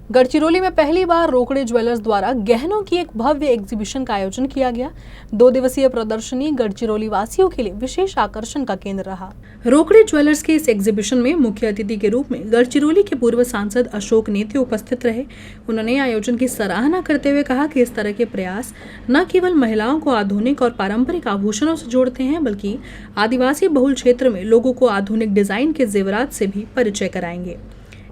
गढ़चिरौली में पहली बार रोकड़े ज्वेलर्स द्वारा गहनों की एक भव्य एग्जीबिशन का आयोजन किया गया। 2 दिवसीय प्रदर्शनी गढ़चिरौली वासियों के लिए विशेष आकर्षण का केंद्र रहा। रोकड़े ज्वेलर्स के इस एग्जीबिशन में मुख्य अतिथि के रूप में गढ़चिरौली के पूर्व सांसद अशोक नेते उपस्थित रहे। उन्होंने आयोजन की सराहना करते हुए कहा कि इस तरह के प्रयास न केवल महिलाओं को आधुनिक और पारंपरिक आभूषणों से जोड़ते हैं, बल्कि आदिवासी बहुल क्षेत्र में लोगों को आधुनिक डिजाइन के जेवरात से भी परिचय कराएंगे।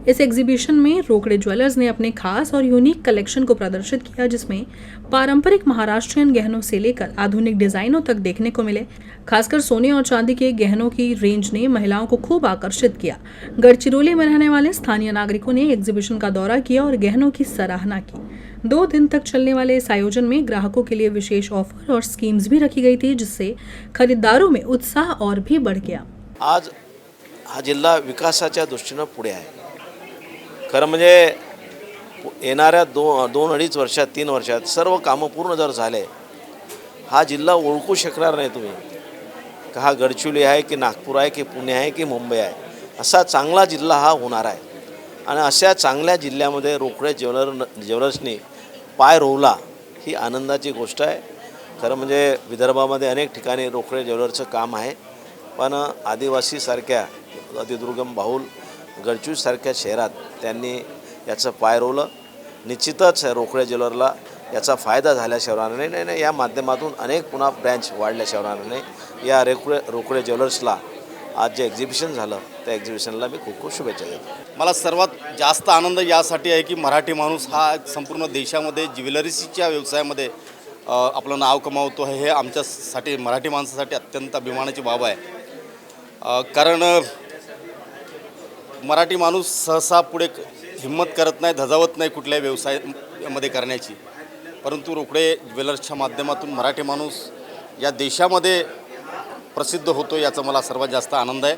इस एग्जीबिशन में रोकड़े ज्वेलर्स ने अपने खास और यूनिक कलेक्शन को प्रदर्शित किया, जिसमें पारंपरिक महाराष्ट्रीयन गहनों से लेकर आधुनिक डिजाइनों तक देखने को मिले। खासकर सोने और चांदी के गहनों की रेंज ने महिलाओं को खूब आकर्षित किया। गढ़चिरौली में रहने वाले स्थानीय नागरिकों ने एग्जीबिशन का दौरा किया और गहनों की सराहना की। 2 दिन तक चलने वाले इस आयोजन में ग्राहकों के लिए विशेष ऑफर और स्कीम्स भी रखी गई थी, जिससे खरीदारों में उत्साह और भी बढ़ गया। आज हा जिल्हा विकासाच्या दृष्टीनं पुढे आहे। खरं म्हणजे येणाऱ्या 2-2.5 वर्षात 3 वर्षात सर्व कामं पूर्ण जर झाले, हा जिल्हा ओळखू शकणार नाही तुम्ही का हा गडचिरोली आहे की नागपूर आहे की पुणे आहे की मुंबई आहे। असा चांगला जिल्हा हा होणार आहे आणि अशा चांगल्या जिल्ह्यामध्ये रोकड़े ज्वेलर्सनी पाय रोवला ही आनंदाची गोष्ट आहे। खरं म्हणजे विदर्भामध्ये अनेक ठिकाणी रोकड़े ज्वेलर्सचं काम आहे, पण आदिवासीसारख्या अतिदुर्गम बाहुल गडचिरोलीसारख्या शहरात त्यांनी याचं पाय रोवलं। निश्चितच रोकड़े ज्वेलरला याचा फायदा झाल्याशिवाय नाही, या माध्यमातून अनेक पुन्हा ब्रँच वाढल्याशिवाय नाही। या रोकड़े ज्वेलर्सला आज जे एक्झिबिशन झालं त्या एक्झिबिशनला मी खूप खूप शुभेच्छा देतो। मला सर्वात जास्त आनंद यासाठी आहे की मराठी माणूस हा संपूर्ण देशामध्ये ज्वेलरीच्या व्यवसायामध्ये आपलं नाव कमावतो आहे। हे आमच्यासाठी मराठी माणसासाठी अत्यंत अभिमानाची बाब आहे, कारण मराठी माणूस सहसा पुढे हिम्मत करत नाही, धजावत नाही कुठल्याही व्यवसायामध्ये करण्याची, परंतु रोकड़े ज्वेलर्सच्या माध्यमातून मराठी माणूस या देशामध्ये प्रसिद्ध होतो, याचा मला सर्वात जास्त आनंद आहे।